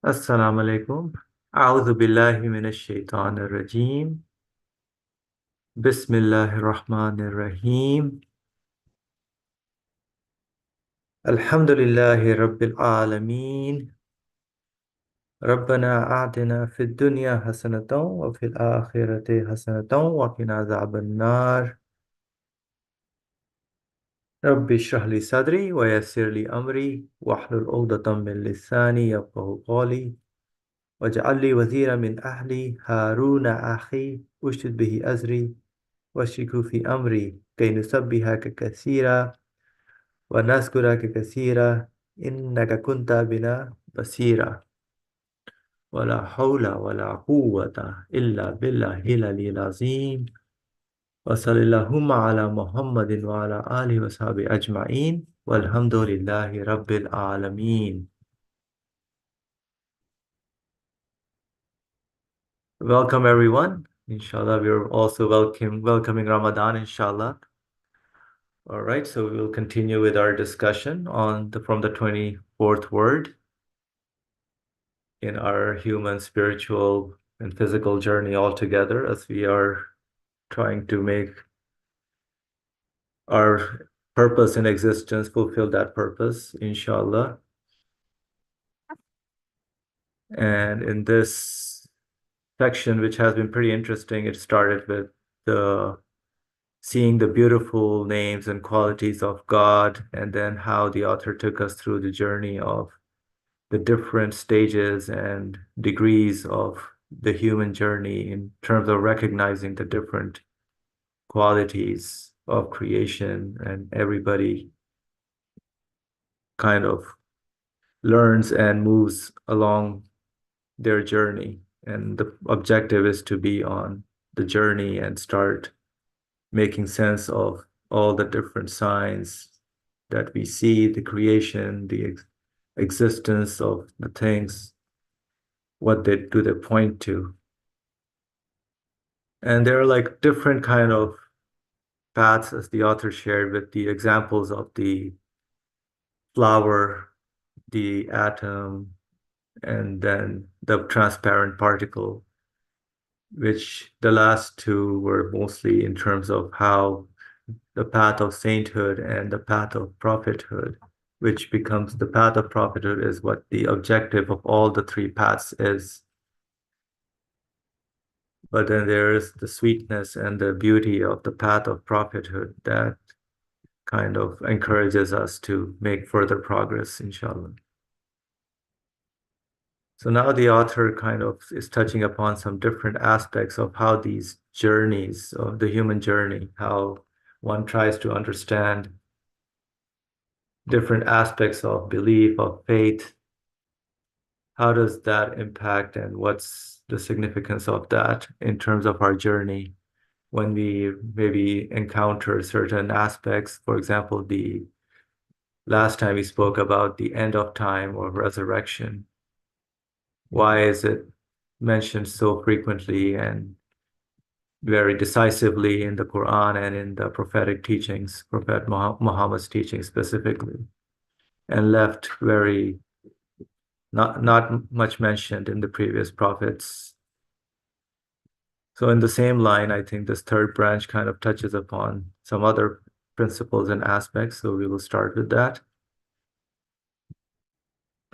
Assalamu alaikum. A'udhu billahi minash shaitanir rajim. Bismillahir rahmanir rahim. Alhamdulillahi rabbil alameen. Rabbana a'tina fid dunya hasanatan wa fil akhirati hasanatan wa qina adhaban nar. Rabbi shrah li sadri wa yassir li amri wahlul 'uqdatam min lisani yafqahu qawli waj'al li waziran min ahli Haruna akhi ushdud bihi azri واشركه في أمري كي نسبحك كثيرا ونذكرك كثيرا إنك كنت بنا بصيرا ولا حول ولا قوة إلا بالله العلي العظيم وصلى اللهم على محمد وعلى آله وصحبه أجمعين والحمد لله رب العالمين. Welcome everyone. Inshallah, we're also welcoming Ramadan, inshallah. All right, so we will continue with our discussion on from the 24th word in our human, spiritual, and physical journey all together as we are trying to make our purpose in existence fulfill that purpose, inshallah. And in this section, which has been pretty interesting, it started with the seeing the beautiful names and qualities of God, and then how the author took us through the journey of the different stages and degrees of the human journey in terms of recognizing the different qualities of creation, and everybody kind of learns and moves along their journey. And the objective is to be on the journey and start making sense of all the different signs that we see, the creation, the existence of the things, what they do they point to. And there are like different kind of paths as the author shared with the examples of the flower, the atom, and then the transparent particle, which the last two were mostly in terms of how the path of sainthood and the path of prophethood, which becomes the path of prophethood is what the objective of all the three paths is. But then there is the sweetness and the beauty of the path of prophethood that kind of encourages us to make further progress, inshallah. So now the author kind of is touching upon some different aspects of how these journeys of the human journey, how one tries to understand different aspects of belief, of faith. How does that impact, and what's the significance of that in terms of our journey when we maybe encounter certain aspects? For example, the last time we spoke about the end of time or resurrection. Why is it mentioned so frequently and very decisively in the Quran and in the prophetic teachings, Prophet Muhammad's teachings specifically, and left very not much mentioned in the previous prophets? So in the same line, I think this third branch kind of touches upon some other principles and aspects. So we will start with that.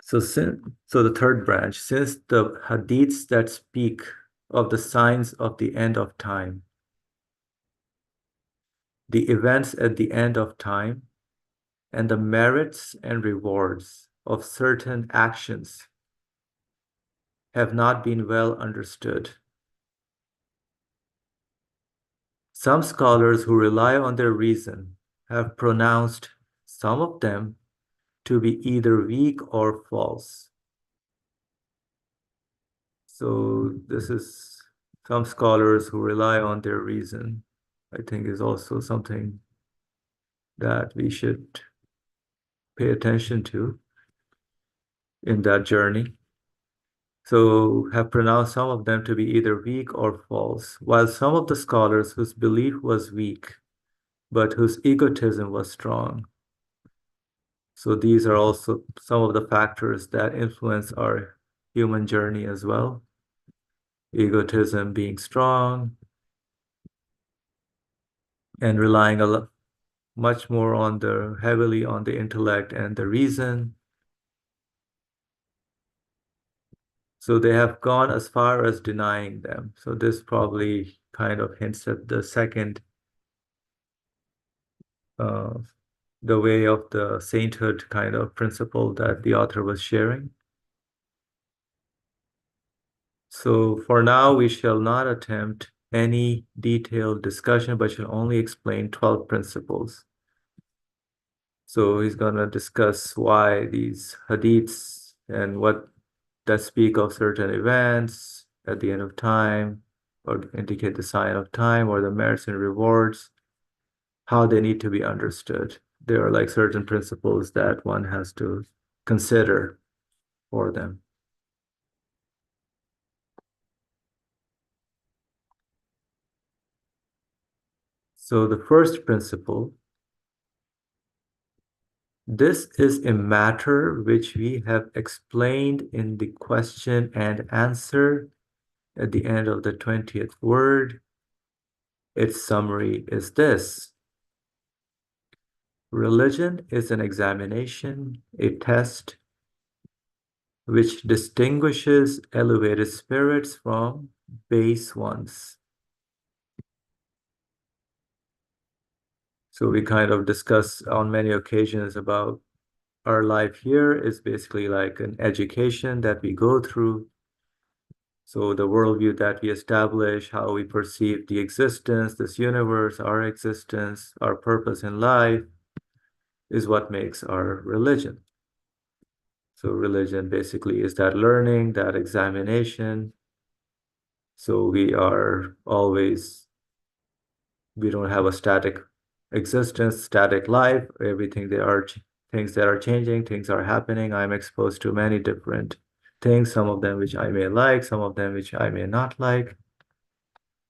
So the third branch, since the hadiths that speak of the signs of the end of time, the events at the end of time, and the merits and rewards of certain actions have not been well understood. Some scholars who rely on their reason have pronounced some of them to be either weak or false. So this is some scholars who rely on their reason, I think is also something that we should pay attention to in that journey. So have pronounced some of them to be either weak or false, while some of the scholars whose belief was weak, but whose egotism was strong. So these are also some of the factors that influence our human journey as well. Egotism being strong and relying a lot much more on the heavily on the intellect and the reason. So they have gone as far as denying them. So this probably kind of hints at the second, uh, the way of the sainthood kind of principle that the author was sharing. So for now, we shall not attempt any detailed discussion, but shall only explain 12 principles. So he's going to discuss why these hadiths and what that speak of certain events at the end of time or indicate the sign of time or the merits and rewards, how they need to be understood. There are like certain principles that one has to consider for them. So the first principle, this is a matter which we have explained in the question and answer at the end of the 20th word. Its summary is this. Religion is an examination, a test, which distinguishes elevated spirits from base ones. So we kind of discuss on many occasions about our life here is basically like an education that we go through. So the worldview that we establish, how we perceive the existence, this universe, our existence, our purpose in life is what makes our religion. So religion basically is that learning, that examination. So we don't have a static existence, static life. Everything there are things that are changing, things are happening. I'm exposed to many different things, some of them which I may like, some of them which I may not like.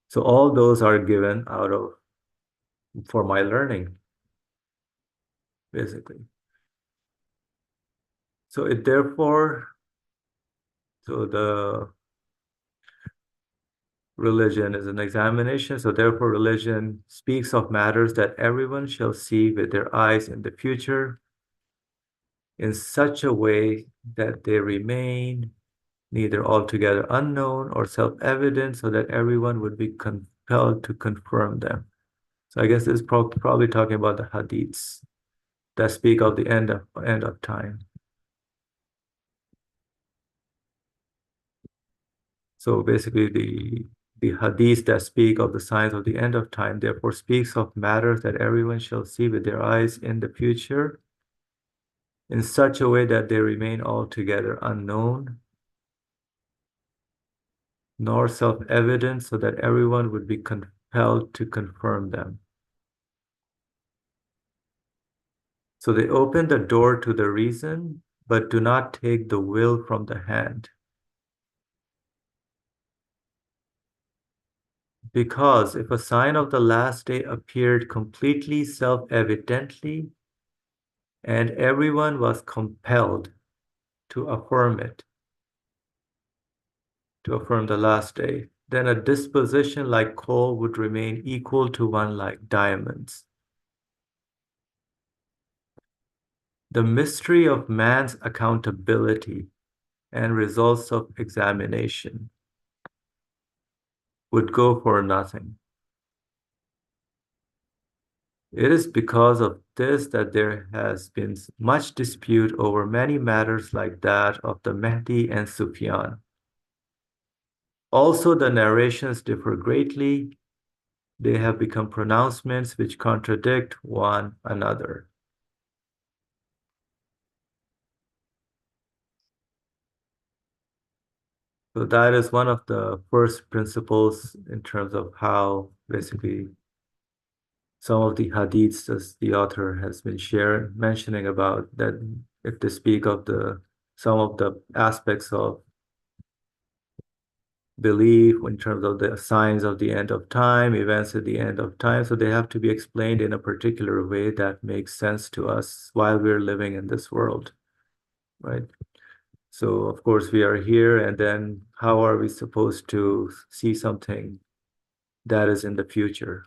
So all those are given out of for my learning, basically. So it therefore, so the religion is an examination. So therefore, religion speaks of matters that everyone shall see with their eyes in the future in such a way that they remain neither altogether unknown or self-evident, so that everyone would be compelled to confirm them. So I guess this is probably talking about the hadiths that speak of the end of time. So basically, the hadiths that speak of the signs of the end of time, therefore speaks of matters that everyone shall see with their eyes in the future, in such a way that they remain altogether unknown, nor self-evident, so that everyone would be compelled to confirm them. So they open the door to the reason, but do not take the will from the hand. Because if a sign of the last day appeared completely self-evidently, and everyone was compelled to affirm it, to affirm the last day, then a disposition like coal would remain equal to one like diamonds. The mystery of man's accountability and results of examination would go for nothing. It is because of this that there has been much dispute over many matters like that of the Mahdi and Sufyan. Also, the narrations differ greatly. They have become pronouncements which contradict one another. So that is one of the first principles in terms of how basically some of the hadiths as the author has been mentioning about that if they speak of some of the aspects of belief in terms of the signs of the end of time, events at the end of time. So they have to be explained in a particular way that makes sense to us while we're living in this world, right? So of course we are here, and then how are we supposed to see something that is in the future?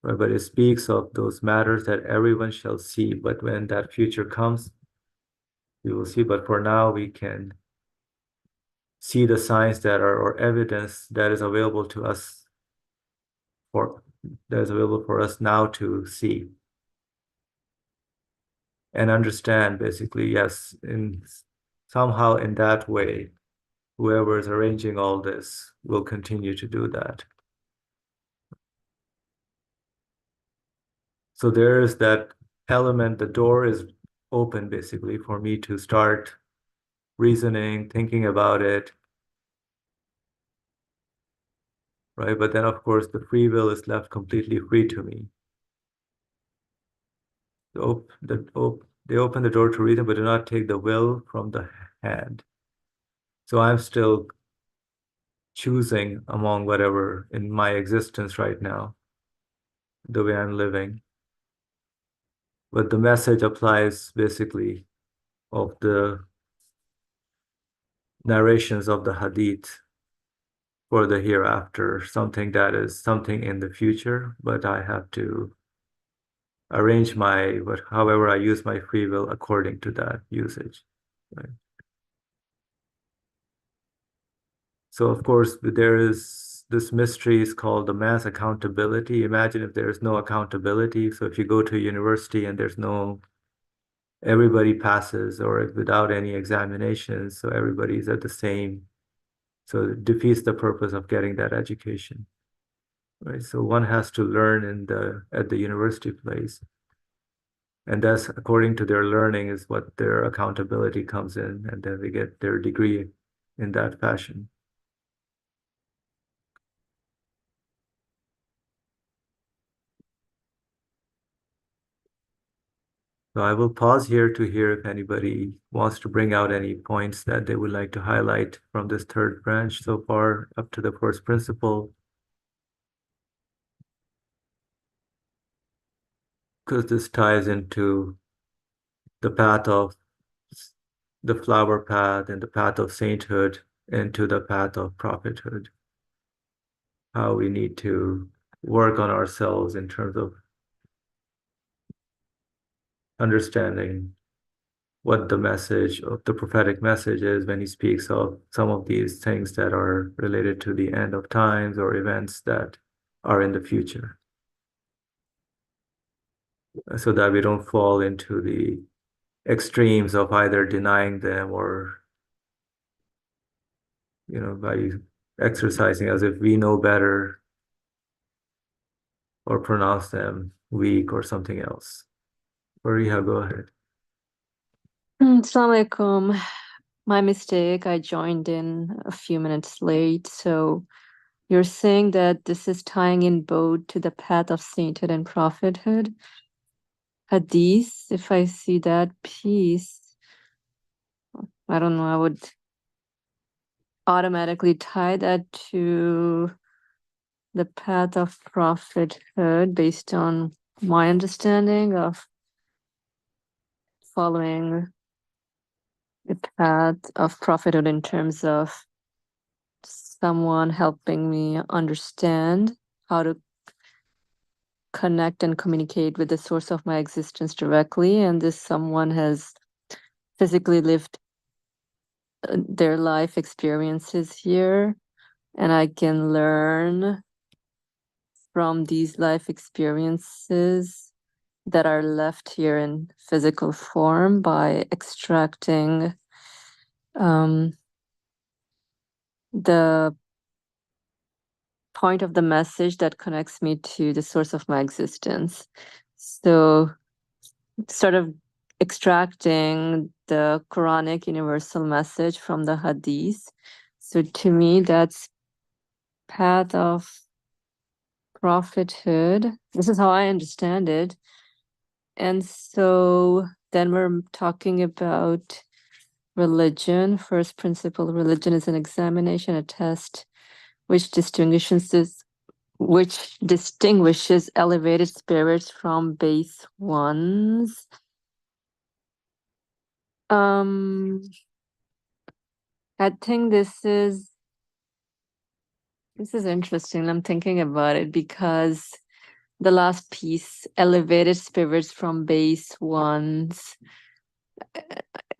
Right? But it speaks of those matters that everyone shall see. But when that future comes, we will see. But for now, we can see the signs that are or evidence that is available to us for that is available for us now to see and understand. Basically, yes, in somehow in that way, whoever is arranging all this will continue to do that. So there is that element, the door is open basically for me to start reasoning, thinking about it, right? But then, of course, the free will is left completely free to me. They open the door to reason, but do not take the will from the hand. So I'm still choosing among whatever in my existence right now, the way I'm living. But the message applies basically of the narrations of the hadith for the hereafter, something that is something in the future, but I have to arrange however I use my free will according to that usage. Right? So of course there is this mystery is called the mass accountability. Imagine if there is no accountability. So if you go to a university and there's no everybody passes or without any examinations, so everybody's at the same. So it defeats the purpose of getting that education. Right. So one has to learn at the university place. And that's according to their learning is what their accountability comes in, and then they get their degree in that fashion. So I will pause here to hear if anybody wants to bring out any points that they would like to highlight from this third branch so far up to the first principle, because this ties into the path of the flower path and the path of sainthood into the path of prophethood. How we need to work on ourselves in terms of understanding what the message of the prophetic message is when he speaks of some of these things that are related to the end of times or events that are in the future, so that we don't fall into the extremes of either denying them or, by exercising as if we know better or pronounce them weak or something else. Fariha, go ahead. Assalamu alaikum. My mistake. I joined in a few minutes late. So you're saying that this is tying in both to the path of sainthood and prophethood. Hadith, if I see that piece, I don't know, I would automatically tie that to the path of prophethood based on my understanding of following the path of prophethood in terms of someone helping me understand how to connect and communicate with the source of my existence directly. And this someone has physically lived their life experiences here. And I can learn from these life experiences that are left here in physical form by extracting the point of the message that connects me to the source of my existence. So, sort of extracting the Quranic universal message from the Hadith. So, to me, that's path of prophethood. This is how I understand it. And so, then we're talking about religion. First principle religion is an examination, a test, which distinguishes elevated spirits from base ones. I think this is interesting. I'm thinking about it because the last piece, elevated spirits from base ones.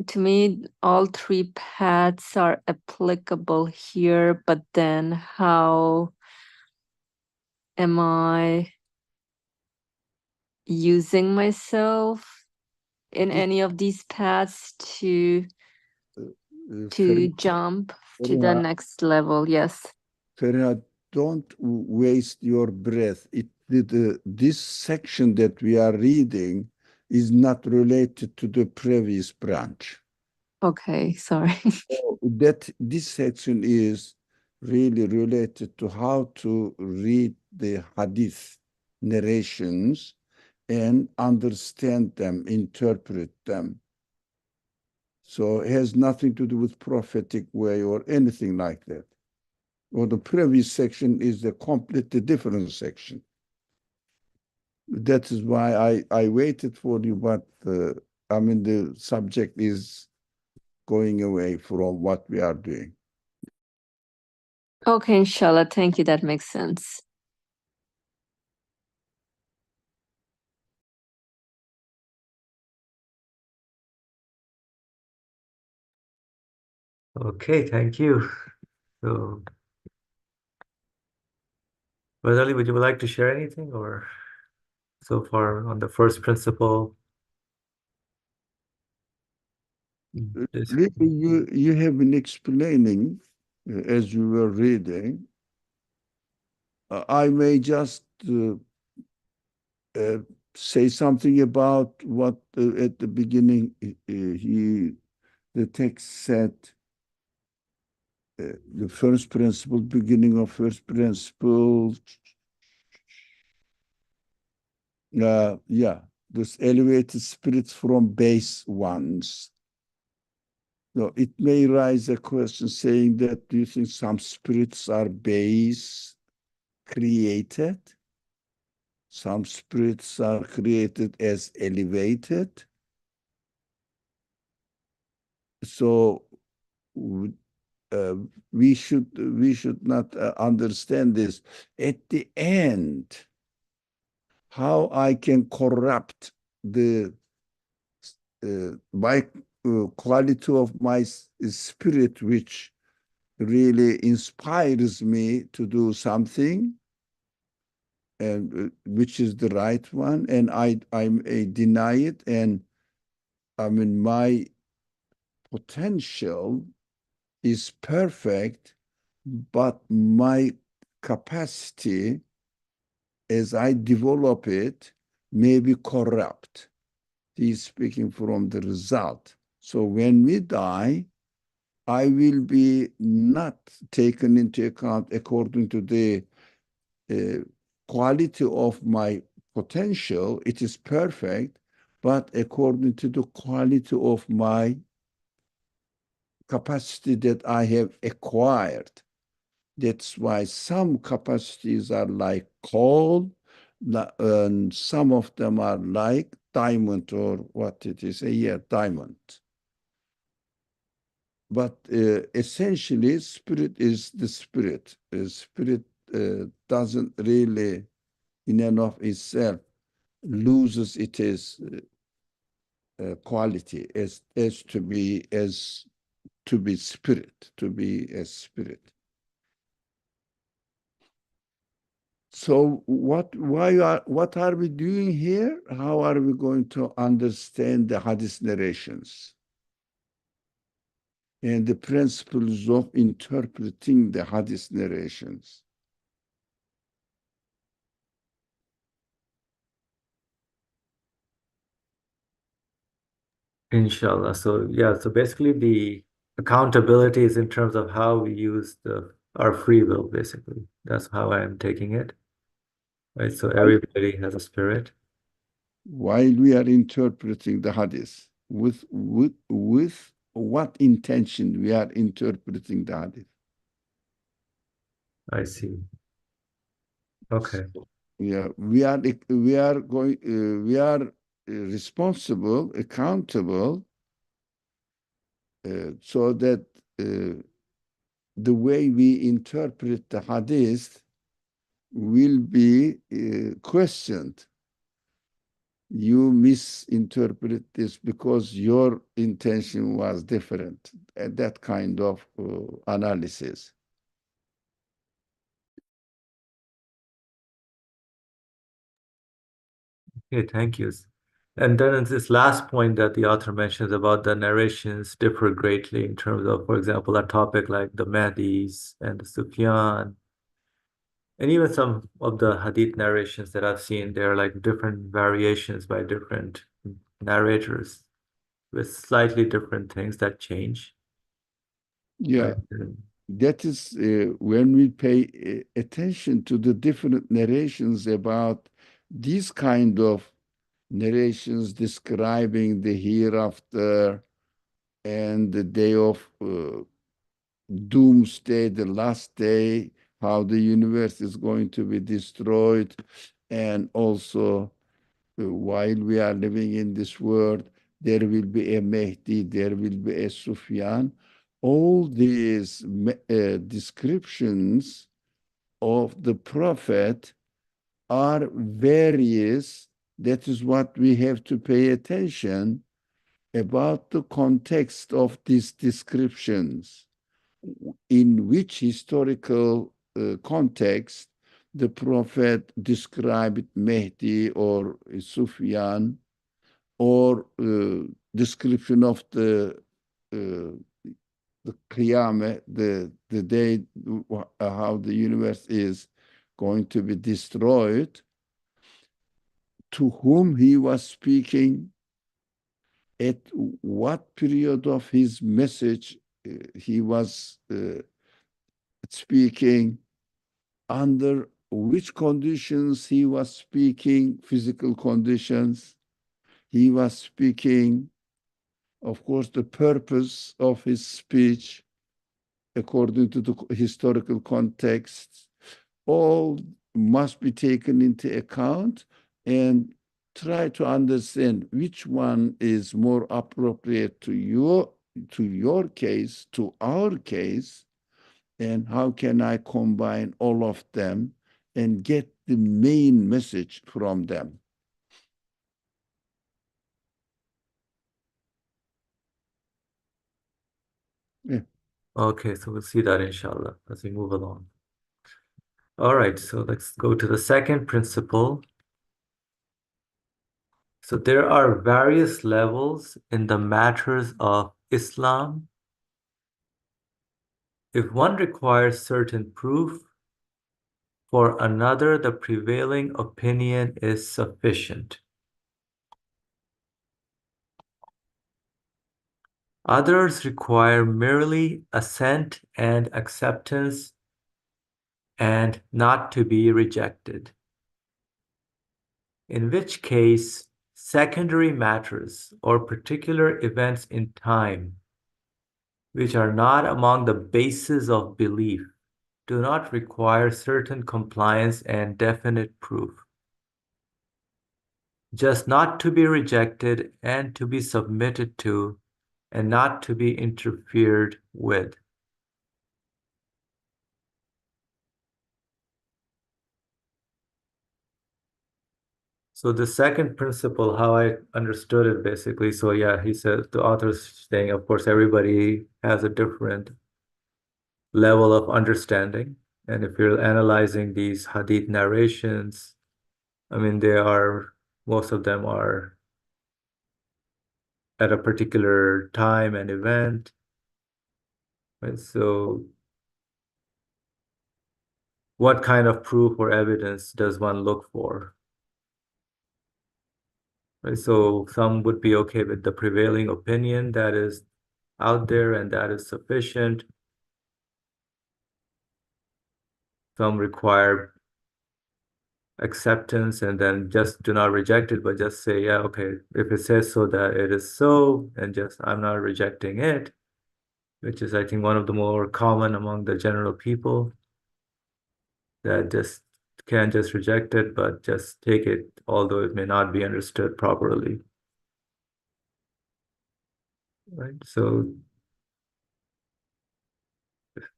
To me, all three paths are applicable here, but then how am I using myself in It, any of these paths to Fer- jump to the Feriha, next level? Yes. Feriha, don't waste your breath. This section that we are reading is not related to the previous branch. Okay, sorry. So that this section is really related to how to read the hadith narrations and understand them, interpret them. So it has nothing to do with prophetic way or anything like that. Or the previous section is a completely different section. That is why I waited for you, but I mean the subject is going away from what we are doing. Okay, inshallah. Thank you. That makes sense. Okay, thank you. So, Razali, would you like to share anything or so far on the first principle? This, Really, you have been explaining as you were reading. I may just uh, say something about what at the beginning the text said. The first principle, beginning of first principle. Yeah, those elevated spirits from base ones. No, it may raise a question saying that do you think some spirits are base created? Some spirits are created as elevated. So uh, we should not understand this. At the end, how I can corrupt the my quality of my spirit, which really inspires me to do something, and which is the right one, and I deny it, and I mean my potential is perfect, but my capacity as I develop it may be corrupt. He's speaking from the result. So when we die, I will be not taken into account according to the uh, quality of my potential. It is perfect, but according to the quality of my capacity that I have acquired. That's why some capacities are like coal, and some of them are like diamond, or what it is, yeah, diamond. But essentially, spirit is the spirit. Spirit doesn't really, in and of itself, loses its quality as to be spirit, to be a spirit. So what are we doing here? How are we going to understand the hadith narrations and the principles of interpreting the hadith narrations? inshallah. So yeah, so basically the accountability is in terms of how we use our free will, basically. That's how I am taking it. Right. So everybody has a spirit. While we are interpreting the hadith, with what intention we are interpreting the hadith? I see. Okay. Yeah, we are responsible, accountable, so that the way we interpret the hadith will be questioned. You misinterpret this because your intention was different. That kind of analysis. Okay, thank you. And then in this last point that the author mentions about the narrations differ greatly in terms of, for example, a topic like the Mahdis and the Sufyan, and even some of the hadith narrations that I've seen, they're like different variations by different narrators with slightly different things that change. Yeah, Right? that is when we pay attention to the different narrations about these kind of narrations describing the hereafter and the day of doomsday, the last day, how the universe is going to be destroyed, and also while we are living in this world, there will be a Mehdi, there will be a Sufyan. All these descriptions of the prophet are various. That is what we have to pay attention about the context of these descriptions. In which historical context the prophet described Mehdi or Sufyan, or description of the Qiyamah, the day how the universe is going to be destroyed, to whom he was speaking, at what period of his message he was speaking, under which conditions he was speaking, physical conditions he was speaking, of course, the purpose of his speech according to the historical context, all must be taken into account, and try to understand which one is more appropriate to your case, to our case, and how can I combine all of them and get the main message from them. Yeah. Okay, so we'll see that inshallah as we move along. All right, so let's go to the second principle. So there are various levels in the matters of Islam. If one requires certain proof, for another the prevailing opinion is sufficient. Others require merely assent and acceptance and not to be rejected. In which case, secondary matters or particular events in time, which are not among the bases of belief, do not require certain compliance and definite proof, just not to be rejected and to be submitted to and not to be interfered with. So the second principle, how I understood it basically, so yeah, he said, the author's saying, of course, everybody has a different level of understanding. And if you're analyzing these hadith narrations, I mean, most of them are at a particular time and event. Right? So what kind of proof or evidence does one look for? Right? So some would be okay with the prevailing opinion that is out there and that is sufficient. Some require acceptance and then just do not reject it, but just say, yeah, okay, if it says so, that it is so, and just I'm not rejecting it, which is, I think, one of the more common among the general people, that just can't just reject it, but just take it, although it may not be understood properly. Right? So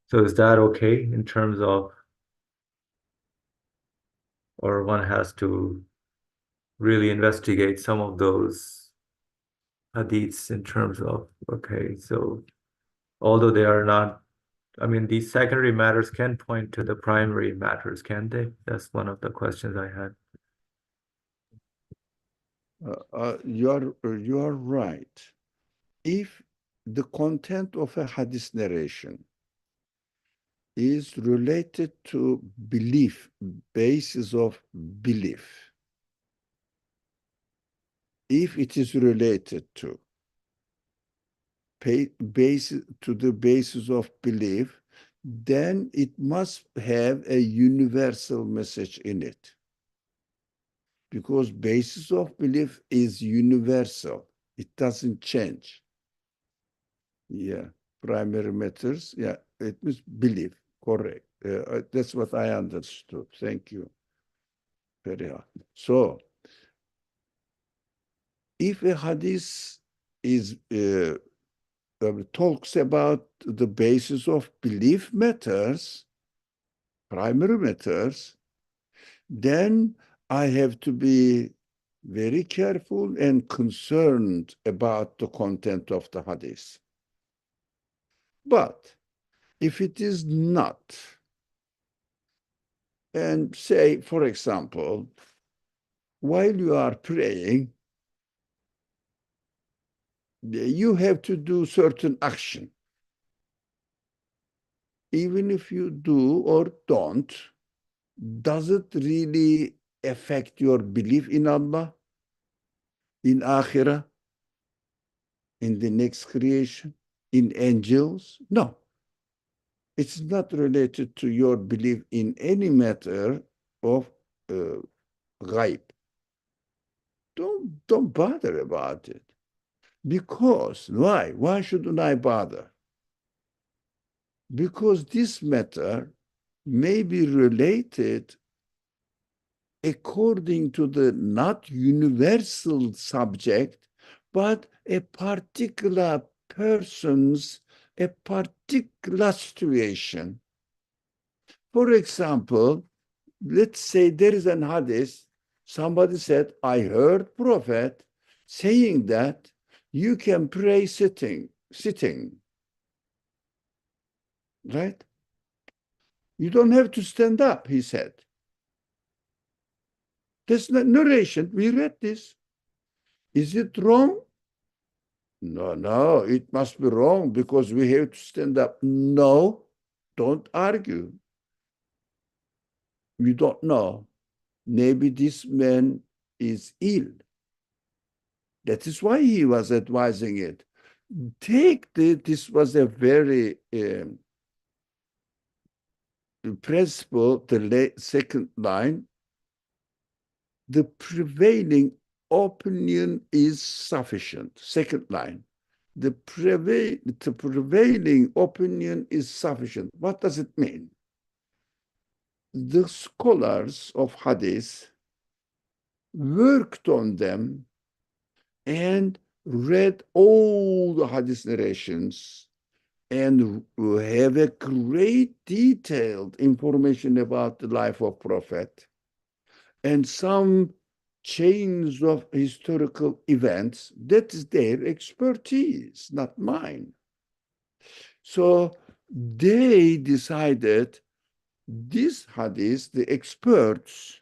So is that okay in terms of, or one has to really investigate some of those hadiths in terms of, okay, so although they are not, I mean, these secondary matters can point to the primary matters, can't they? That's one of the questions I had. You are right. If the content of a hadith narration is related to belief, basis of belief, if it is related to the basis of belief, then it must have a universal message in it. Because basis of belief is universal. It doesn't change. Yeah, primary matters. Yeah, it means belief. Correct. That's what I understood. Thank you. Very hard. So, if a hadith is talks about the basis of belief matters, primary matters, then I have to be very careful and concerned about the content of the hadith. But if it is not, and say, for example, while you are praying, you have to do certain action. Even if you do or don't, does it really affect your belief in Allah, in Akhirah, in the next creation, in angels? No. It's not related to your belief in any matter of ghaib. Don't bother about it. Because, why? Why shouldn't I bother? Because this matter may be related according to the not universal subject, but a particular person's, a particular situation. For example, let's say there is an hadith, somebody said, I heard Prophet saying that you can pray sitting, right? You don't have to stand up, he said. This narration, we read this. Is it wrong? No, it must be wrong because we have to stand up. No, don't argue. You don't know. Maybe this man is ill. That is why he was advising it. This was a very principle, the second line. The prevailing opinion is sufficient. Second line. The prevailing opinion is sufficient. What does it mean? The scholars of hadith worked on them and read all the hadith narrations and have a great detailed information about the life of Prophet and some chains of historical events. That is their expertise, not mine. So they decided this hadith, the experts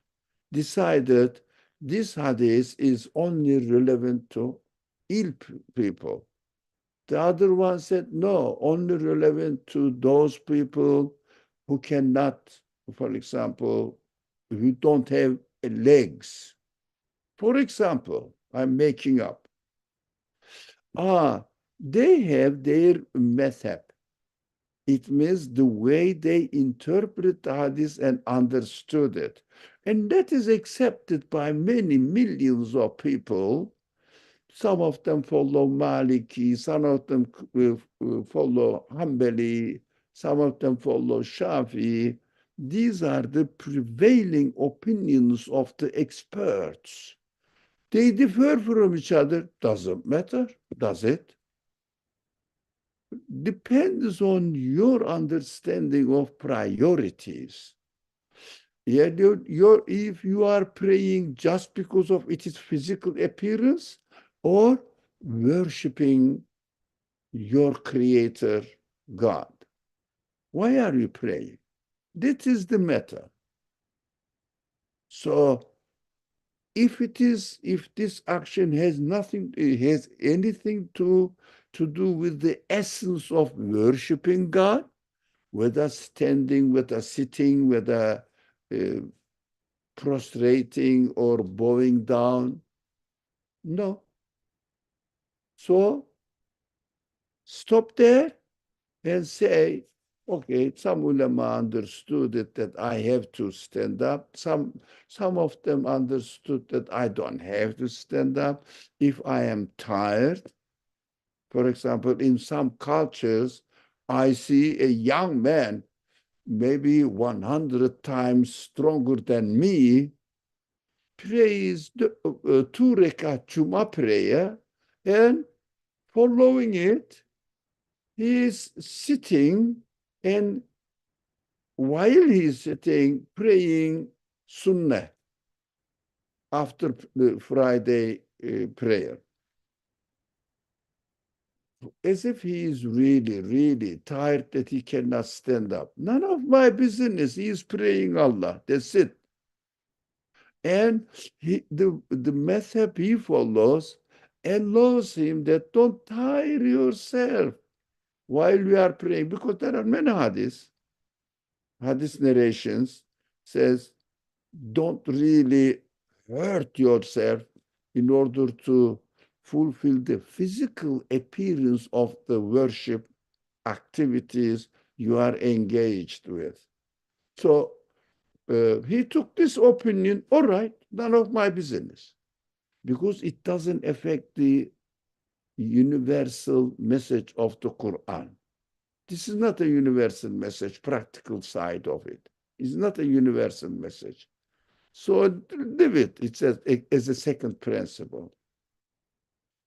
decided this hadith is only relevant to ill people. The other one said, no, only relevant to those people who cannot, for example, who don't have legs. For example, I'm making up. They have their method. It means the way they interpret the hadith and understood it. And that is accepted by many millions of people. Some of them follow Maliki, some of them follow Hanbali, some of them follow Shafi. These are the prevailing opinions of the experts. They differ from each other. Doesn't matter, does it? depends on your understanding of priorities. Yeah, if you are praying just because of its physical appearance or worshiping your creator God. Why are you praying? That is the matter. So if this action has anything to do with the essence of worshiping God, whether standing, whether sitting, whether uh, prostrating or bowing down, no. So stop there and say, okay, some ulama understood it that I have to stand up. Some of them understood that I don't have to stand up. If I am tired, for example, in some cultures, I see a young man, maybe 100 times stronger than me, prays the 2 rekat Cuma prayer, and following it, he is sitting, and while he is sitting, praying Sunnah after the Friday prayer, as if he is really, really tired that he cannot stand up. None of my business. He is praying Allah. That's it. And the method he follows allows him that don't tire yourself while we are praying, because there are many hadith narrations says, don't really hurt yourself in order to fulfill the physical appearance of the worship activities you are engaged with. So he took this opinion, all right, none of my business, because it doesn't affect the universal message of the Quran. This is not a universal message, practical side of it. It's not a universal message. So leave it. It's as a second principle.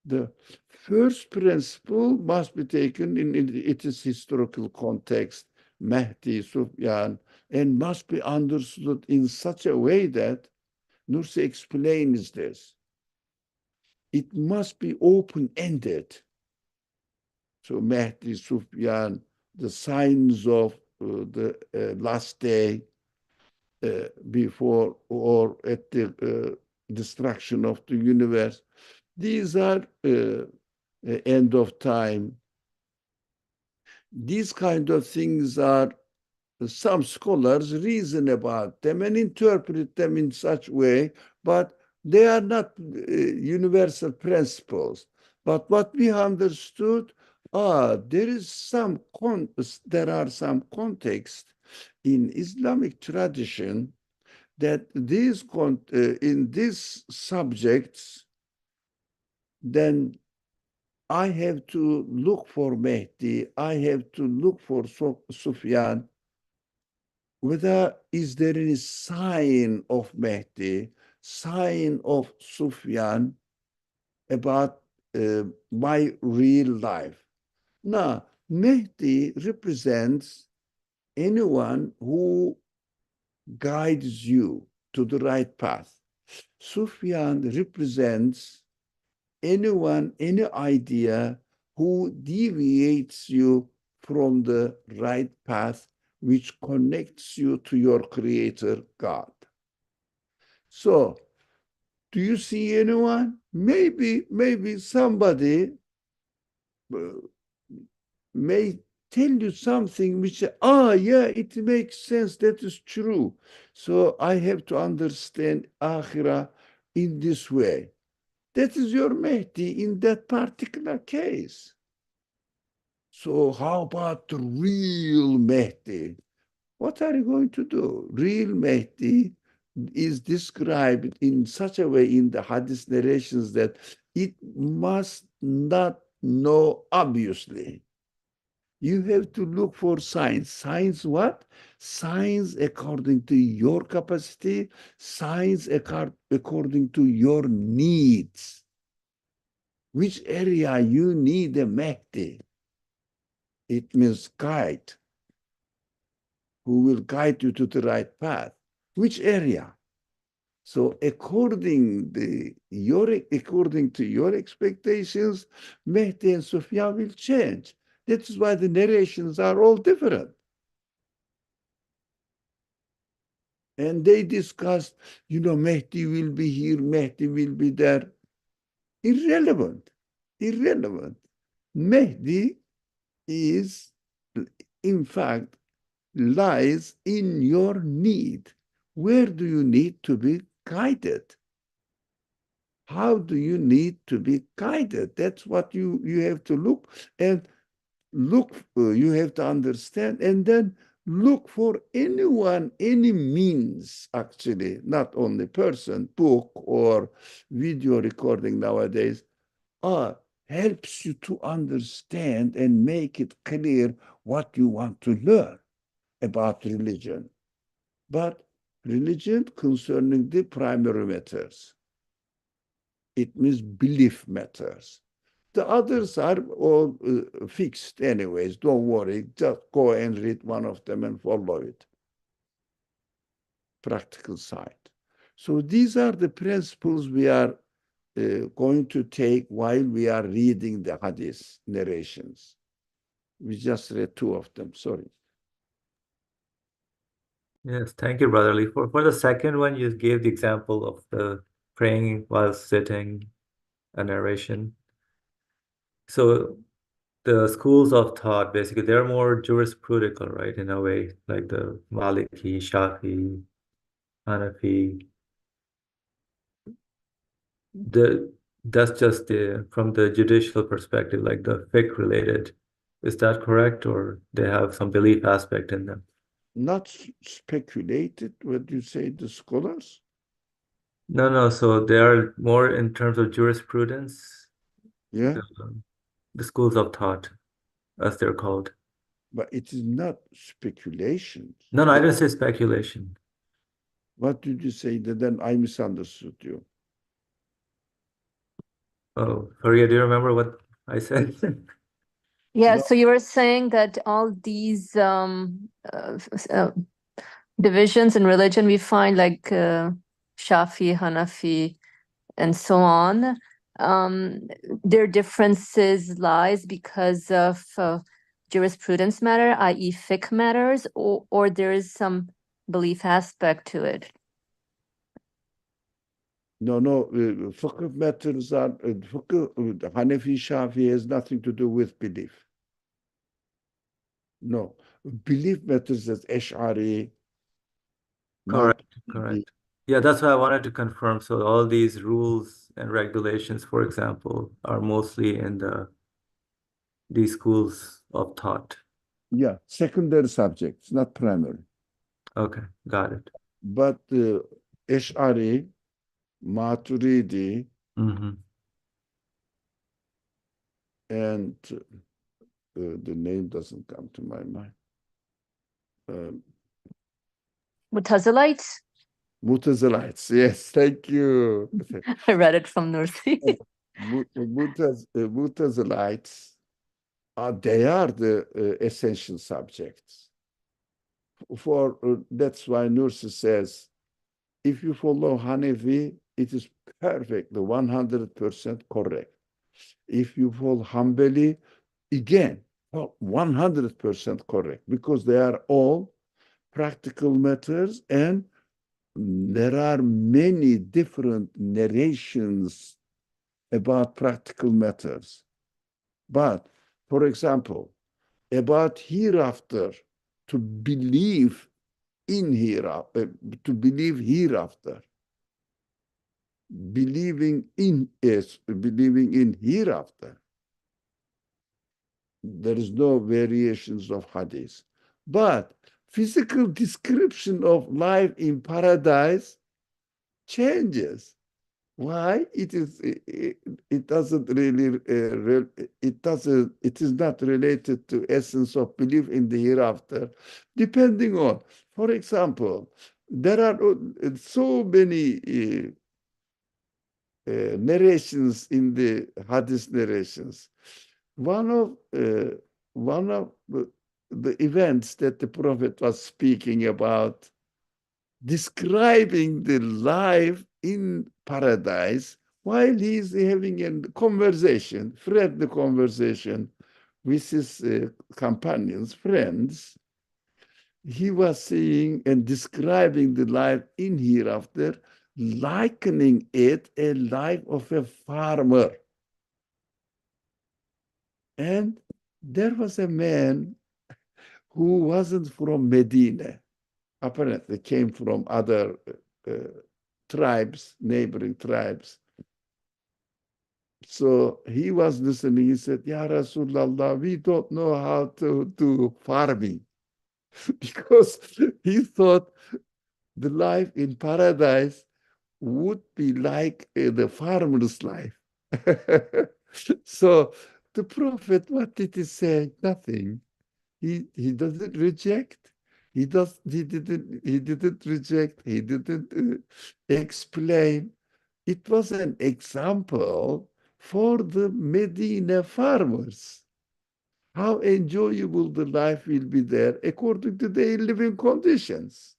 The first principle must be taken in its historical context, Mahdi, Sufyan, and must be understood in such a way that Nursi explains this. It must be open-ended. So Mahdi, Sufyan, the signs of the last day before or at the destruction of the universe. These are end of time. These kind of things are, some scholars reason about them and interpret them in such way, but they are not universal principles. But what we understood, there are some context in Islamic tradition that in these subjects, then I have to look for Mehdi, I have to look for Sufyan, whether is there any sign of Mehdi, sign of Sufyan about my real life. Now, Mehdi represents anyone who guides you to the right path. Sufyan represents anyone, any idea who deviates you from the right path, which connects you to your creator, God. So, do you see anyone? Maybe somebody may tell you something which, yeah, it makes sense, that is true. So I have to understand Akhirah in this way. That is your Mehdi in that particular case. So how about the real Mehdi? What are you going to do? Real Mehdi is described in such a way in the hadith narrations that it must not know obviously. You have to look for signs. Signs what? Signs according to your capacity, signs according to your needs. Which area you need a Mehdi? It means guide, who will guide you to the right path. Which area? So according to your expectations, Mehdi and Sufyan will change. That's why the narrations are all different. And they discussed, Mehdi will be here, Mehdi will be there. Irrelevant. Irrelevant. Mehdi is, in fact, lies in your need. Where do you need to be guided? How do you need to be guided? That's what you have to look and you have to understand, and then look for anyone, any means, actually, not only person, book or video recording nowadays, helps you to understand and make it clear what you want to learn about religion. But religion concerning the primary matters. It means belief matters. The others are all fixed anyways. Don't worry. Just go and read one of them and follow it. Practical side. So these are the principles we are going to take while we are reading the hadith narrations. We just read two of them. Sorry. Yes, thank you, brotherly. For the second one, you gave the example of the praying while sitting, a narration. So the schools of thought, basically, they're more jurisprudential, right? In a way, like the Maliki, Shafi, Hanafi. The that's just from the judicial perspective, like the fiqh related. Is that correct, or they have some belief aspect in them? Not speculated, what you say, the scholars? No, no. So they are more in terms of jurisprudence, Yeah, the, the schools of thought, as they're called. but it is not speculations. No, no, I didn't say speculation. What did you say? Then I misunderstood you. Oh, Faria, do you remember what I said? Yeah, No, so you were saying that all these divisions in religion we find like Shafi, Hanafi, and so on, their differences lies because of jurisprudence matter, i.e. fiqh matters, or there is some belief aspect to it. no. Fiqh matters are Hanafi Shafi has nothing to do with belief. No, belief matters as Ash'ari, Correct, Maturidi. correct. Yeah, that's why I wanted to confirm. So all these rules and regulations, for example, are mostly in these schools of thought. Yeah, secondary subjects, not primary. Okay, got it. But Ash'ari, Maturidi, Mm-hmm. and the name doesn't come to my mind. Mutazilites? Mutazilites, yes, thank you. I read it from Nursi. Mutazilites, they are the essential subjects. That's why Nursi says, if you follow Hanefi, it is perfect, the 100% correct. If you follow Hanbali, again, 100% correct, because they are all practical matters, and there are many different narrations about practical matters. But, for example, about hereafter, to believe in hereafter, to believe hereafter, believing in hereafter. There is no variations of hadith. But physical description of life in paradise changes. Why? It doesn't really it is not related to essence of belief in the hereafter, depending on, for example, there are so many narrations in the hadith narrations. One of one of the events that the Prophet was speaking about, describing the life in paradise while he's having a conversation, friendly conversation with his companions, friends. He was saying and describing the life in hereafter, likening it a life of a farmer. And there was a man who wasn't from Medina, apparently came from other tribes, neighboring tribes. So he was listening. He said, Ya Rasulallah, we don't know how to do farming because he thought the life in paradise would be like the farmer's life. So the Prophet, what did he say? Nothing. He doesn't reject. He didn't reject. He didn't explain. It was an example for the Medina farmers. How enjoyable the life will be there according to their living conditions.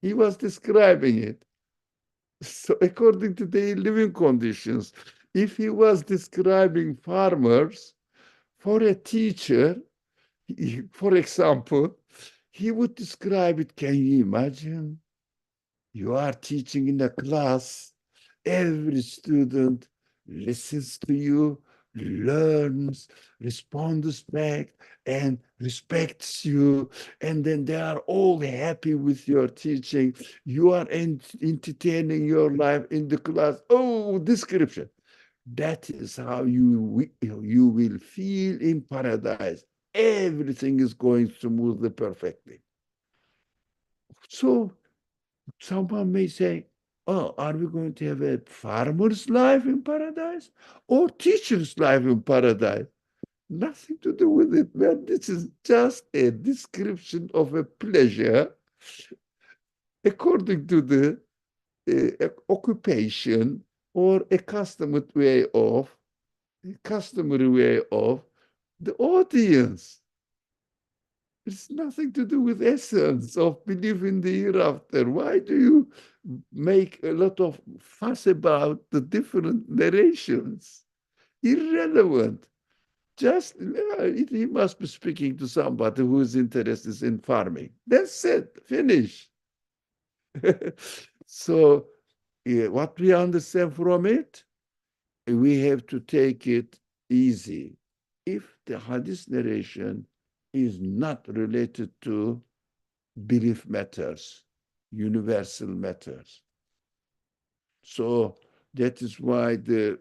He was describing it. So according to their living conditions, if he was describing farmers for a teacher, for example, he would describe it. Can you imagine? You are teaching in a class, every student listens to you, learns, responds back, and respects you. And then they are all happy with your teaching. You are entertaining your life in the class. Oh, description. That is how you will feel in paradise. Everything is going smoothly, perfectly. So someone may say, oh, are we going to have a farmer's life in paradise or teacher's life in paradise? Nothing to do with it, man. This is just a description of a pleasure according to the occupation or a customary way of the audience. It's nothing to do with essence of belief in the hereafter. Why do you make a lot of fuss about the different narrations? Irrelevant. Just he must be speaking to somebody who is interested in farming. That's it. Finish. So what we understand from it, we have to take it easy. If the hadith narration is not related to belief matters, universal matters. So that is why the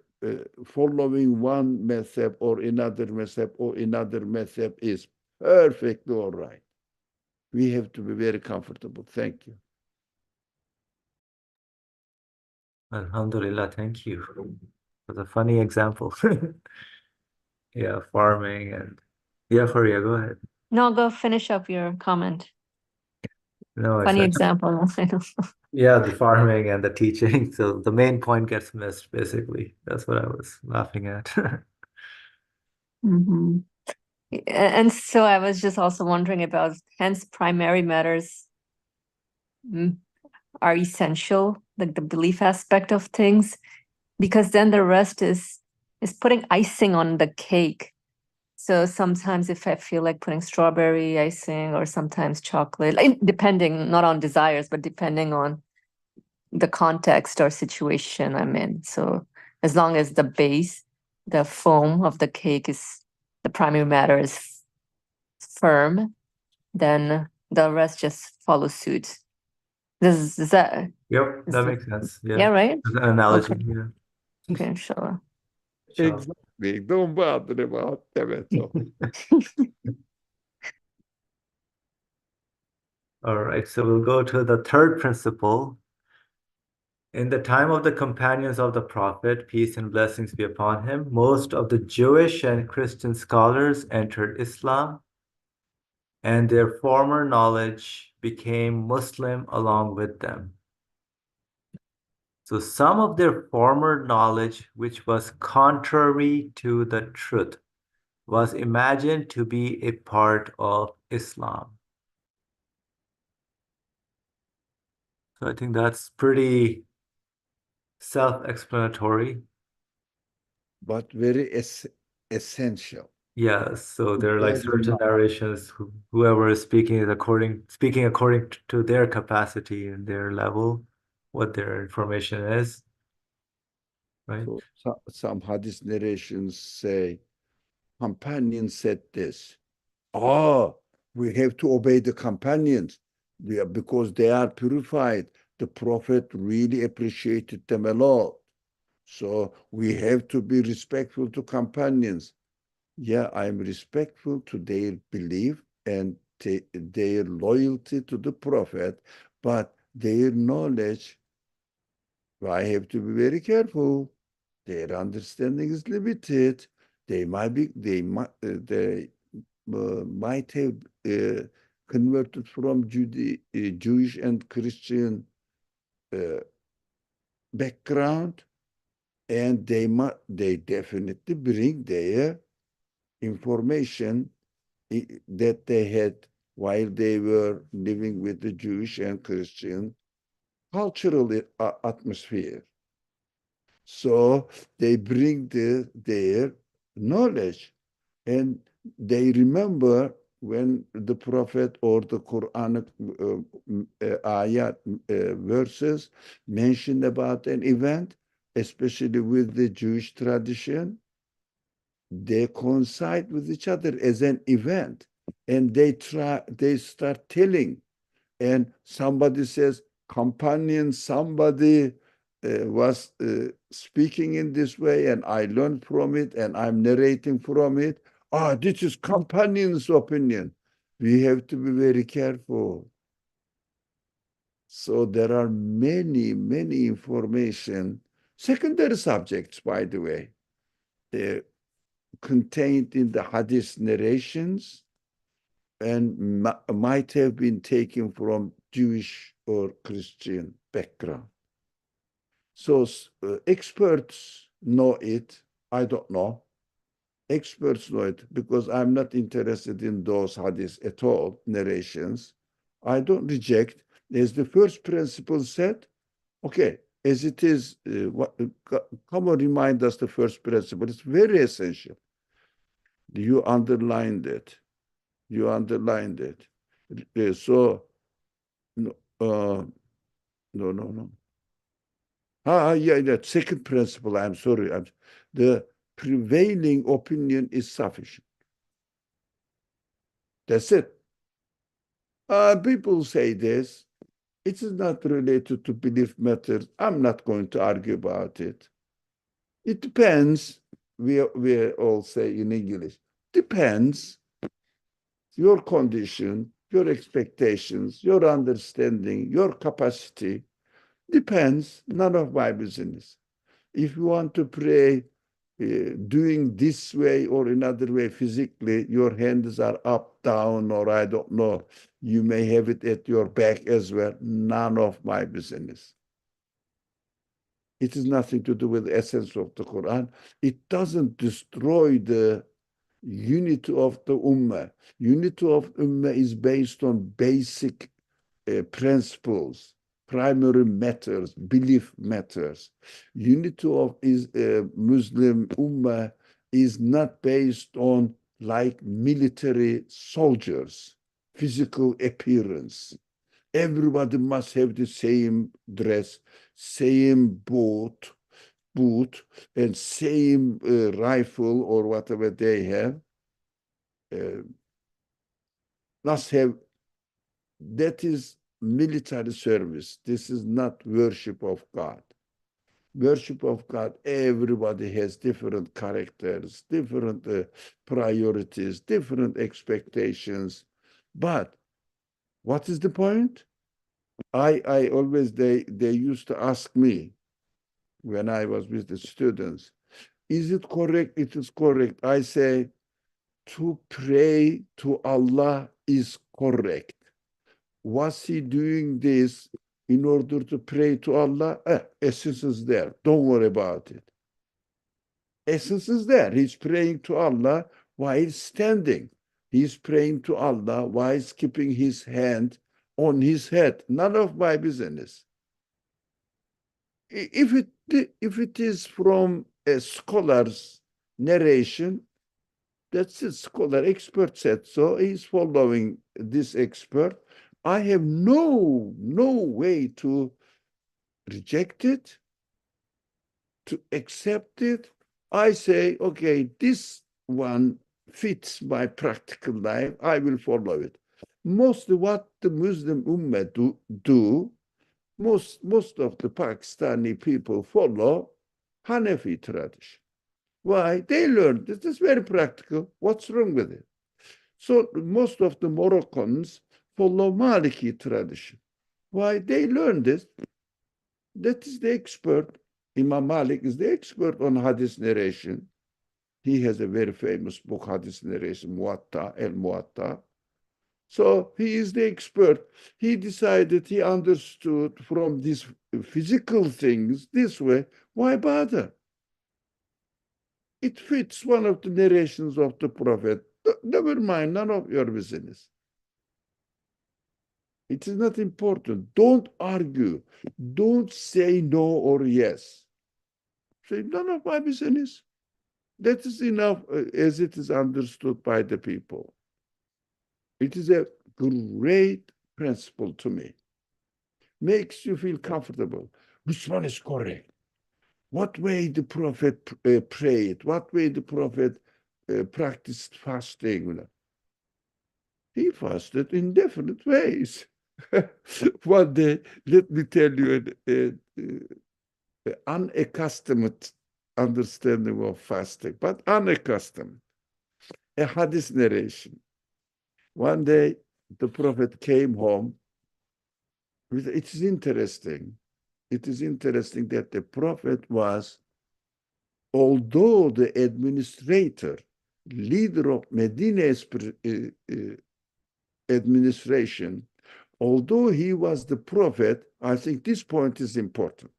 following one method or another method is perfectly all right. We have to be very comfortable. Thank you. Alhamdulillah, thank you. For the funny example. Yeah, farming and yeah, Faria, go ahead. No, go finish up your comment. No, I Funny said, example. I know. yeah, the farming and the teaching. So the main point gets missed, basically. That's what I was laughing at. Mhm. And so I was just also wondering about, hence primary matters are essential, like the belief aspect of things, because then the rest is putting icing on the cake. So sometimes if I feel like putting strawberry icing or sometimes chocolate, like, depending not on desires, but depending on the context or situation I'm in. So as long as the base, the foam of the cake is the primary matter is firm, then the rest just follows suit. Is that Yep, is that the, makes sense. yeah, Yeah. right? As an analogy, Okay. yeah. Okay, inshallah. Inshallah. Exactly. Don't bother about that. All right, so we'll go to the third principle. In the time of the companions of the Prophet, peace and blessings be upon him, most of the Jewish and Christian scholars entered Islam, and their former knowledge became Muslim along with them. So some of their former knowledge, which was contrary to the truth, was imagined to be a part of Islam. So I think that's pretty self-explanatory. but very essential. Yes, so To there are like bear in certain mind. narrations whoever is speaking is speaking according to their capacity and their level, what their information is, right? So some hadith narrations say, companion said this. Oh, we have to obey the companions because they are purified. The Prophet really appreciated them a lot. So we have to be respectful to companions. Yeah, I'm respectful to their belief and their loyalty to the Prophet, but their knowledge, I have to be very careful. Their understanding is limited. They might have converted from Jewish and Christian uh, background, and they definitely bring their information that they had while they were living with the Jewish and Christian cultural atmosphere. So they bring their knowledge, and they remember when the Prophet or the Quranic ayat verses mention about an event, especially with the Jewish tradition, they coincide with each other as an event, and they start telling, and somebody says, companion, somebody was speaking in this way, and I learned from it, and I'm narrating from it. Ah, this is companion's opinion. We have to be very careful. So there are many, many information, secondary subjects, by the way, uh, contained in the hadith narrations and might have been taken from Jewish or Christian background. So experts know it. I don't know. Experts know it because I'm not interested in those hadiths at all, narrations. I don't reject. As the first principle said, okay, as it is, come on, remind us the first principle. It's very essential. You underlined it. You underlined it. So, no, no, no, no. Yeah, that second principle, I'm sorry. The prevailing opinion is sufficient. That's it. People say this. It is not related to belief matters. I'm not going to argue about it. It depends. We all say in English, depends. Your condition, your expectations, your understanding, your capacity depends. None of my business. If you want to pray doing this way or another way physically, your hands are up, down, or I don't know. You may have it at your back as well. None of my business. It has nothing to do with the essence of the Quran. It doesn't destroy the unity of the Ummah. Unity of Ummah is based on basic principles, primary matters, belief matters. Unity of is Muslim Ummah is not based on like military soldiers, physical appearance. Everybody must have the same dress, same boot, and same rifle or whatever they have. Uh, must have that is military service. This is not worship of God. Worship of God, everybody has different characters, different priorities, different expectations. But what is the point? I always, they used to ask me when I was with the students, is it correct? It is correct. I say, to pray to Allah is correct. Was he doing this in order to pray to Allah? Essence is there. Don't worry about it. Essence is there. He's praying to Allah while standing. He's praying to Allah while keeping his hand on his head. None of my business. If it is from a scholar's narration, that's a scholar, expert said so. He's following this expert. I have no way to reject it, to accept it. I say, okay, this one fits my practical life. I will follow it. Mostly what the Muslim Ummah do, most of the Pakistani people follow Hanafi tradition. Why? They learned this is very practical. What's wrong with it? So most of the Moroccans follow Maliki tradition. Why? They learned this. That is the expert. Imam Malik is the expert on hadith narration. He has a very famous book, hadith narration, Muwatta, El-Muwatta. So he is the expert. He decided, he understood from these physical things this way. Why bother? It fits one of the narrations of the Prophet. Never mind, none of your business. It is not important. Don't argue. Don't say no or yes. Say, none of my business. That is enough as it is understood by the people. It is a great principle to me. Makes you feel comfortable. Which one is correct? What way the Prophet prayed? What way the Prophet practiced fasting? He fasted in different ways. One day, let me tell you an unaccustomed understanding of fasting, but unaccustomed. A hadith narration. One day, the Prophet came home. It is interesting. It is interesting that the Prophet was, although the administrator, leader of Medina's administration, although he was the Prophet, I think this point is important.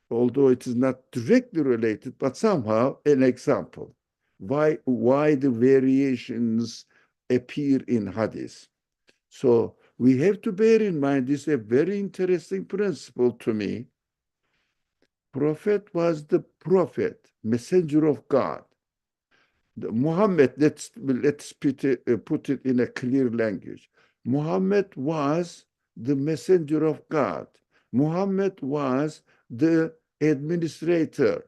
Although it is not directly related, but somehow an example. Why the variations appear in hadith. So we have to bear in mind, this is a very interesting principle to me. Prophet was the prophet, messenger of God. Muhammad, let's put it in a clear language. Muhammad was the messenger of God. Muhammad was the administrator,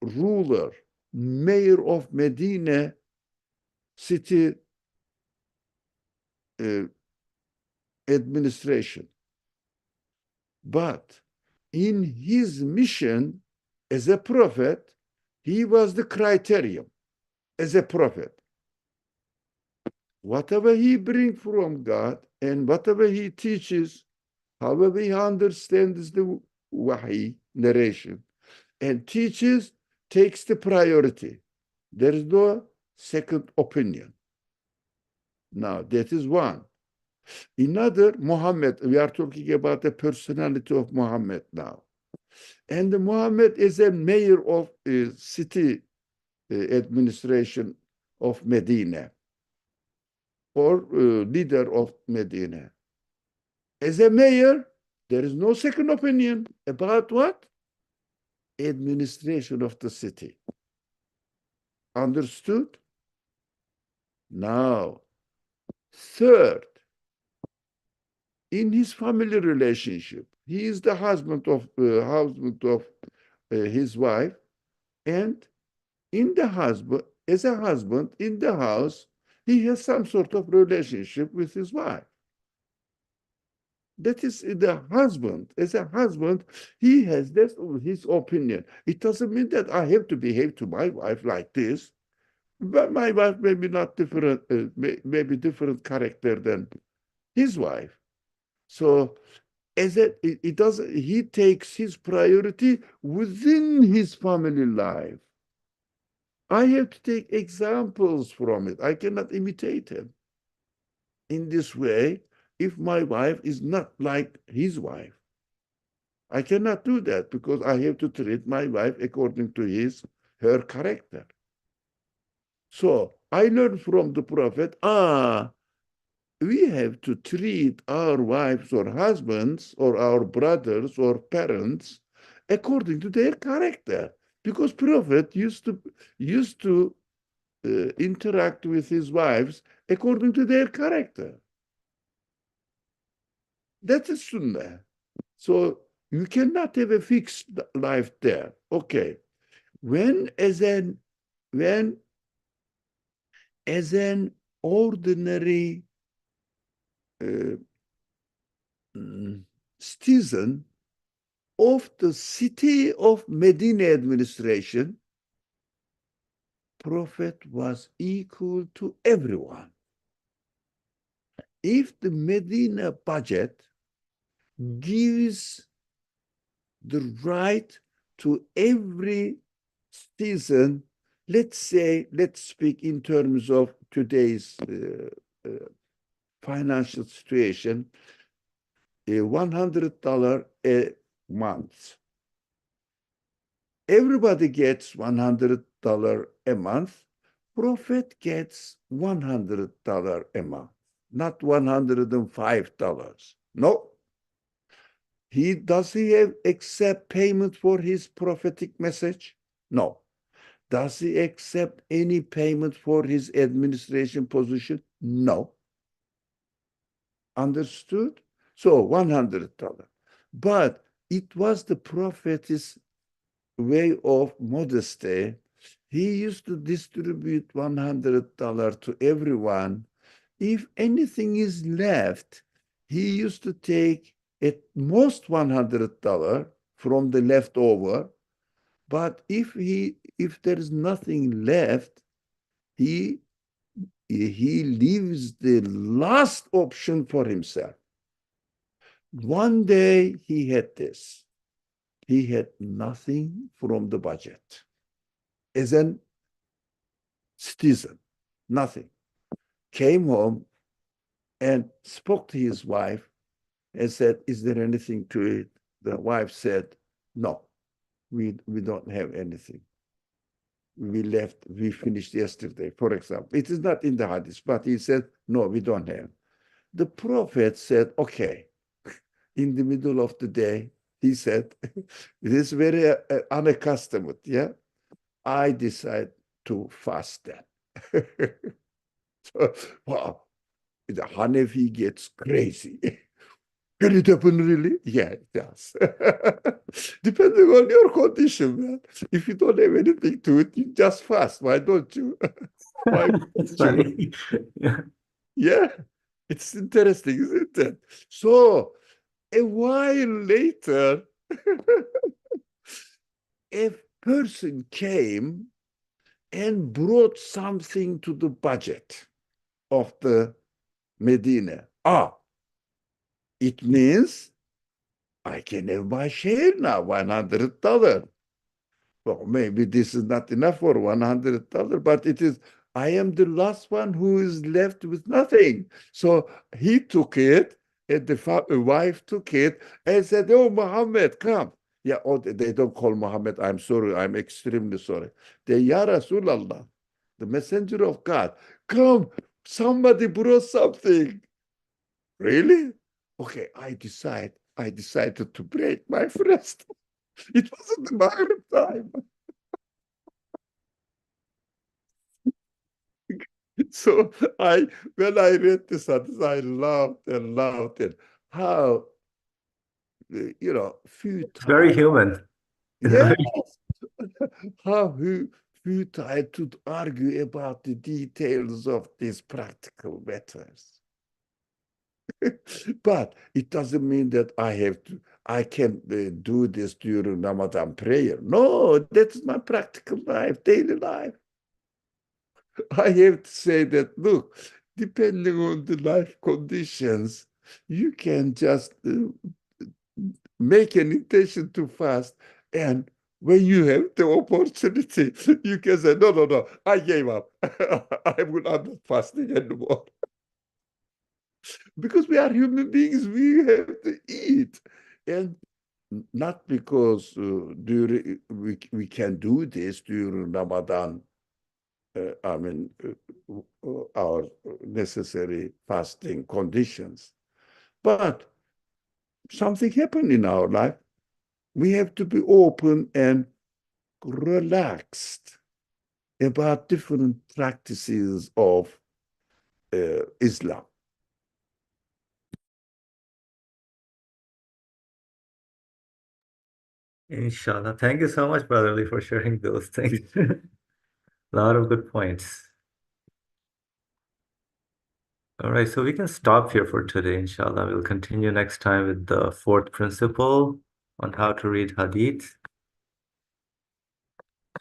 ruler, mayor of Medina city administration. But in his mission as a prophet, he was the criterion as a prophet. Whatever he brings from God and whatever he teaches, however he understands the wahi, narration, and teaches, takes the priority. There is no second opinion. Now, that is one. Another, Muhammad, we are talking about the personality of Muhammad now. And Muhammad is a mayor of city administration of Medina, or leader of Medina. As a mayor, there is no second opinion about what? Administration of the city. Understood? Now, third, in his family relationship, he is the husband of his wife, and in the husband, as a husband in the house, he has some sort of relationship with his wife. That is the husband. As a husband, he has this his opinion. It doesn't mean that I have to behave to my wife like this. But my wife may be not different, maybe different character than his wife. So he takes his priority within his family life. I have to take examples from it. I cannot imitate him. In this way, if my wife is not like his wife, I cannot do that because I have to treat my wife according to her character. So I learned from the Prophet, we have to treat our wives or husbands or our brothers or parents according to their character. Because Prophet used to interact with his wives according to their character. That is Sunnah. So you cannot have a fixed life there. Okay. When when as an ordinary uh, citizen of the city of Medina administration, Prophet was equal to everyone. If the Medina budget gives the right to every citizen, let's speak in terms of today's financial situation, $100 a month. Everybody gets $100 a month. Prophet gets $100 a month, not $105. No. Does he have accept payment for his prophetic message? No. Does he accept any payment for his administration position? No. Understood? So $100. But it was the prophet's way of modesty. He used to distribute $100 to everyone. If anything is left, he used to take at most $100 from the leftover. But if there is nothing left, he leaves the last option for himself. One day he had this. He had nothing from the budget as an citizen, nothing. Came home and spoke to his wife and said, is there anything to it? The wife said, no, we don't have anything. We finished yesterday, for example. It is not in the hadith, but he said, no, we don't have. The Prophet said, okay. In the middle of the day, he said, it is very unaccustomed, yeah? I decide to fast then. So, wow, the Hanefi gets crazy. Can it happen really? Yeah, it does. Depending on your condition, man. If you don't have anything to it, you just fast. Why don't you? Why It's don't you? funny. Yeah. Yeah, it's interesting, isn't it? So a while later, a person came and brought something to the budget of the Medina. It means I can have my share now, $100. Well, maybe this is not enough for $100, but it is, I am the last one who is left with nothing. So he took it, and the wife took it and said, oh, Muhammad, come. Yeah, they don't call Muhammad. I'm sorry. I'm extremely sorry. They, Ya Rasulallah, the messenger of God, come, somebody brought something. Really? Okay, I decided to break my fast. It wasn't the Maghrib time. So when I read this, I laughed and laughed and how, It's very futile. human. It's Yes, very how futile to argue about the details of these practical matters. But it doesn't mean that I can do this during Ramadan prayer. No, that's my practical life, daily life. I have to say that, look, depending on the life conditions, you can just make an intention to fast. And when you have the opportunity, you can say, no, no, no, I gave up. I'm not fasting anymore. Because we are human beings, we have to eat. And not because we can do this during Ramadan I mean, our necessary fasting conditions. But something happened in our life. We have to be open and relaxed about different practices of Islam. Inshallah. Thank you so much, Brother Lee, for sharing those things. A lot of good points. All right, so we can stop here for today, inshallah. We'll continue next time with the fourth principle on how to read hadith.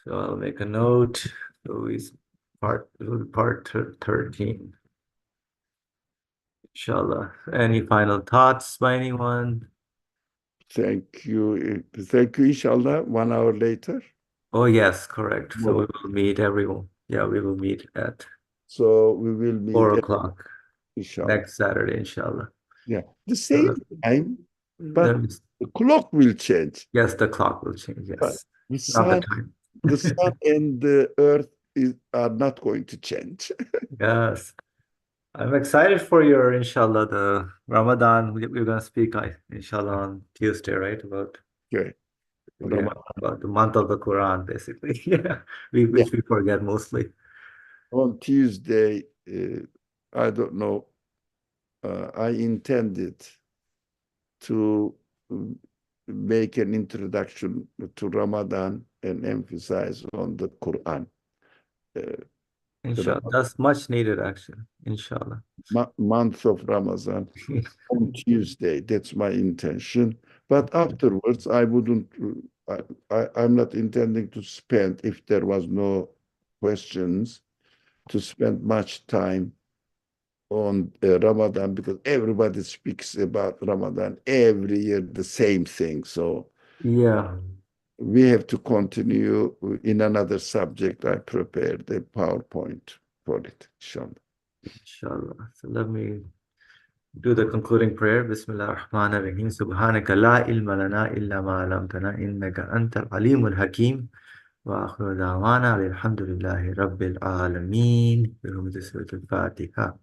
So I'll make a note. So it'll be part 13. Inshallah. Any final thoughts by anyone? Thank you. Thank you, inshallah, 1 hour later. Oh, yes, correct. So we Tomorrow. will meet everyone. Yeah, we will meet at So we will 4 meet, o'clock inshallah. next Saturday, inshallah. Yeah, the So same time, but let me, the clock will change. yes, the clock will change. But Yes, the not the sun, time. the sun and the earth are not going to change. Yes. I'm excited for your, inshallah, the Ramadan. We're going to speak, inshallah, on Tuesday, right? Okay. Yeah, about the month of the Quran, basically. Yeah, Yeah. which we forget mostly. On Tuesday, I don't know, I intended to make an introduction to Ramadan and emphasize on the Quran. Inshallah, that's much needed, actually. Inshallah. Month of Ramadan on Tuesday. That's my intention. But afterwards, I wouldn't, I'm not intending to spend, if there was no questions, to spend much time on Ramadan, because everybody speaks about Ramadan every year, the same thing. So Yeah, we have to continue in another subject. I prepared a PowerPoint for it, inshallah. inshallah. So let me do the concluding prayer. Bismillah ar-Rahman ar-Rahim. Subhanaka la ilma lana illa ma alamtana innaka anta al-alimul hakim. Wa akhiru da'wana alhamdulillahi rabbil alameen. Bi hurmati Suratul Fatiha.